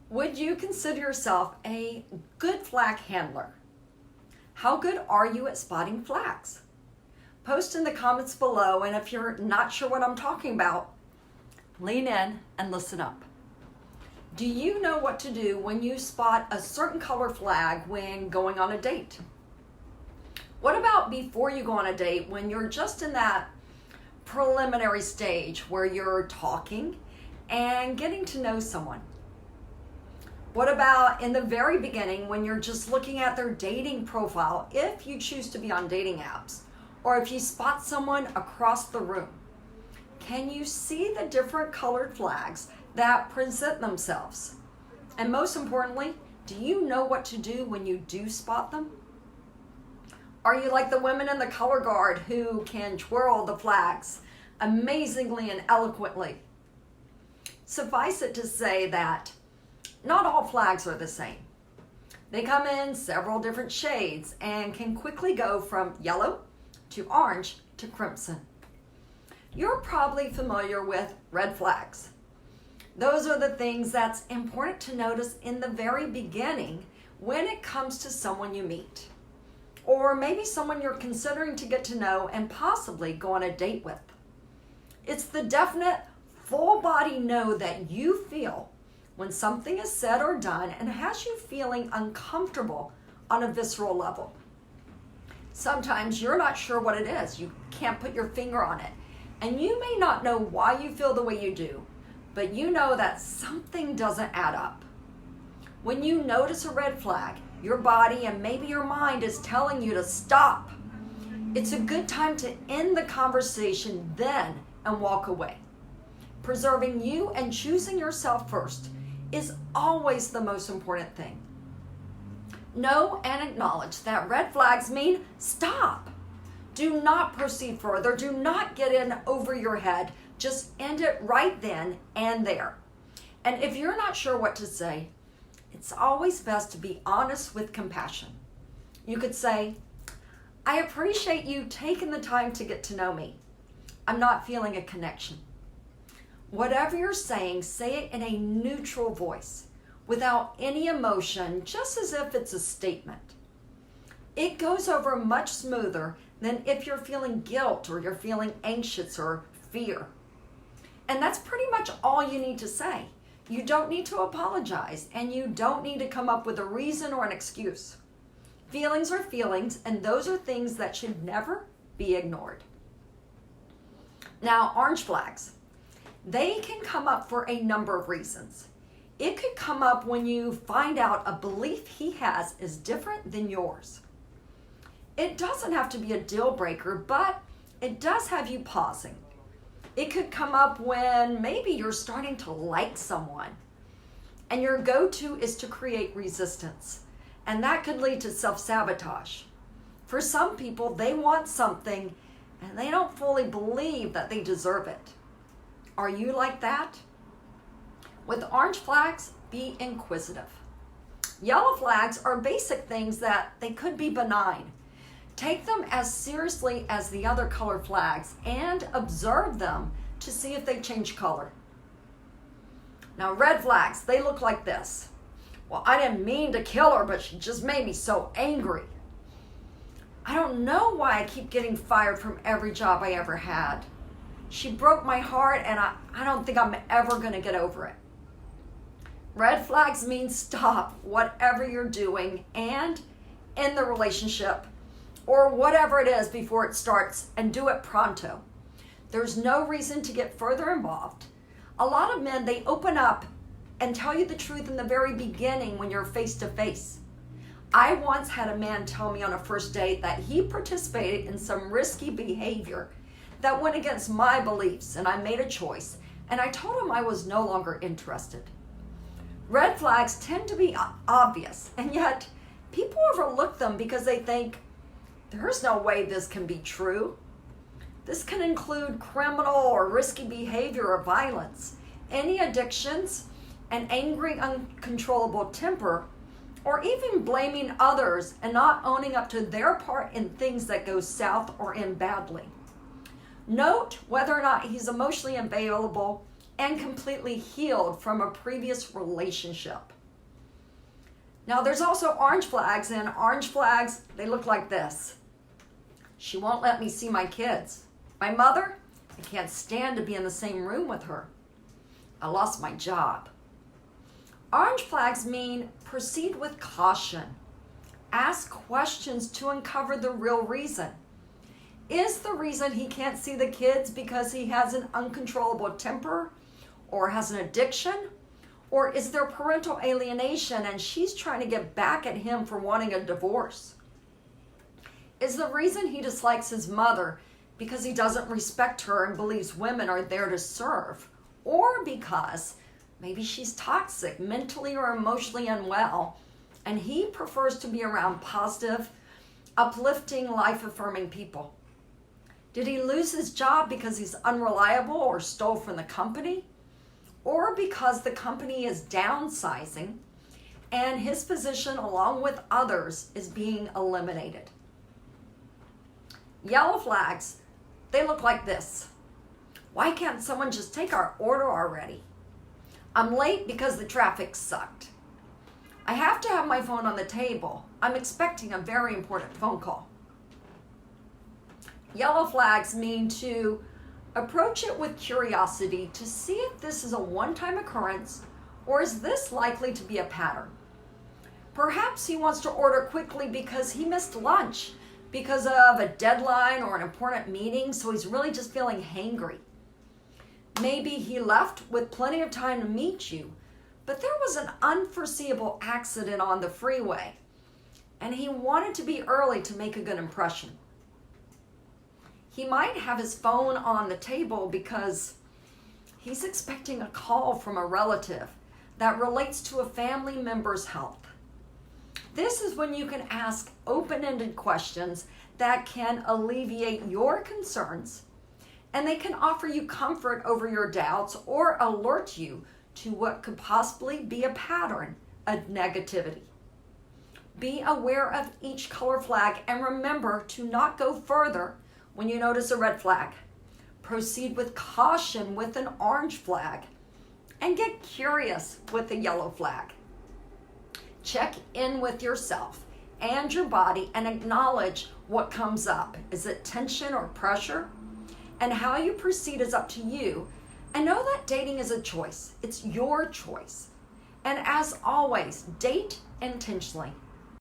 Would you consider yourself a good flag handler? How good are you at spotting flags? Post in the comments below, and if you're not sure what I'm talking about, lean in and listen up. Do you know what to do when you spot a certain color flag when going on a date? What about before you go on a date, when you're just in that preliminary stage where you're talking and getting to know someone? What about in the very beginning when you're just looking at their dating profile, if you choose to be on dating apps, or if you spot someone across the room? Can you see the different colored flags that present themselves? And most importantly, do you know what to do when you do spot them? Are you like the women in the color guard who can twirl the flags amazingly and eloquently? Suffice it to say that not all flags are the same. They come in several different shades and can quickly go from yellow to orange to crimson. You're probably familiar with red flags. Those are the things that's important to notice in the very beginning when it comes to someone you meet, or maybe someone you're considering to get to know and possibly go on a date with. It's the definite full body no that you feel when something is said or done and has you feeling uncomfortable on a visceral level. Sometimes you're not sure what it is. You can't put your finger on it. And you may not know why you feel the way you do, but you know that something doesn't add up. When you notice a red flag, your body and maybe your mind is telling you to stop. It's a good time to end the conversation then and walk away. Preserving you and choosing yourself first is always the most important thing. Know and acknowledge that red flags mean stop. Do not proceed further. Do not get in over your head. Just end it right then and there. And if you're not sure what to say, it's always best to be honest with compassion. You could say, I appreciate you taking the time to get to know me. I'm not feeling a connection. Whatever you're saying, say it in a neutral voice, without any emotion, just as if it's a statement. It goes over much smoother than if you're feeling guilt or you're feeling anxious or fear. And that's pretty much all you need to say. You don't need to apologize, and you don't need to come up with a reason or an excuse. Feelings are feelings, and those are things that should never be ignored. Now, orange flags. They can come up for a number of reasons. It could come up when you find out a belief he has is different than yours. It doesn't have to be a deal breaker, but it does have you pausing. It could come up when maybe you're starting to like someone and your go-to is to create resistance, and that could lead to self-sabotage. For some people, they want something and they don't fully believe that they deserve it. Are you like that? With orange flags, be inquisitive. Yellow flags are basic things that they could be benign. Take them as seriously as the other color flags and observe them to see if they change color. Now, red flags, they look like this. Well, I didn't mean to kill her, but she just made me so angry. I don't know why I keep getting fired from every job I ever had. She broke my heart, and I don't think I'm ever going to get over it. Red flags mean stop whatever you're doing and end the relationship or whatever it is before it starts, and do it pronto. There's no reason to get further involved. A lot of men, they open up and tell you the truth in the very beginning when you're face to face. I once had a man tell me on a first date that he participated in some risky behavior that went against my beliefs, and I made a choice, and I told him I was no longer interested. Red flags tend to be obvious, and yet people overlook them because they think, there's no way this can be true. This can include criminal or risky behavior or violence, any addictions, an angry, uncontrollable temper, or even blaming others and not owning up to their part in things that go south or end badly. Note whether or not he's emotionally available and completely healed from a previous relationship. Now there's also orange flags, and orange flags, they look like this. She won't let me see my kids. My mother, I can't stand to be in the same room with her. I lost my job. Orange flags mean proceed with caution. Ask questions to uncover the real reason. Is the reason he can't see the kids because he has an uncontrollable temper or has an addiction? Or is there parental alienation and she's trying to get back at him for wanting a divorce? Is the reason he dislikes his mother because he doesn't respect her and believes women are there to serve? Or because maybe she's toxic, mentally or emotionally unwell, and he prefers to be around positive, uplifting, life-affirming people? Did he lose his job because he's unreliable or stole from the company? Or because the company is downsizing and his position along with others is being eliminated? Yellow flags, they look like this. Why can't someone just take our order already? I'm late because the traffic sucked. I have to have my phone on the table. I'm expecting a very important phone call. Yellow flags mean to approach it with curiosity to see if this is a one-time occurrence or is this likely to be a pattern. Perhaps he wants to order quickly because he missed lunch because of a deadline or an important meeting, so he's really just feeling hangry. Maybe he left with plenty of time to meet you, but there was an unforeseeable accident on the freeway, and he wanted to be early to make a good impression. He might have his phone on the table because he's expecting a call from a relative that relates to a family member's health. This is when you can ask open-ended questions that can alleviate your concerns, and they can offer you comfort over your doubts or alert you to what could possibly be a pattern of negativity. Be aware of each color flag and remember to not go further when you notice a red flag. Proceed with caution with an orange flag and get curious with the yellow flag. Check in with yourself and your body and acknowledge what comes up. Is it tension or pressure? And how you proceed is up to you. And know that dating is a choice. It's your choice. And as always, date intentionally.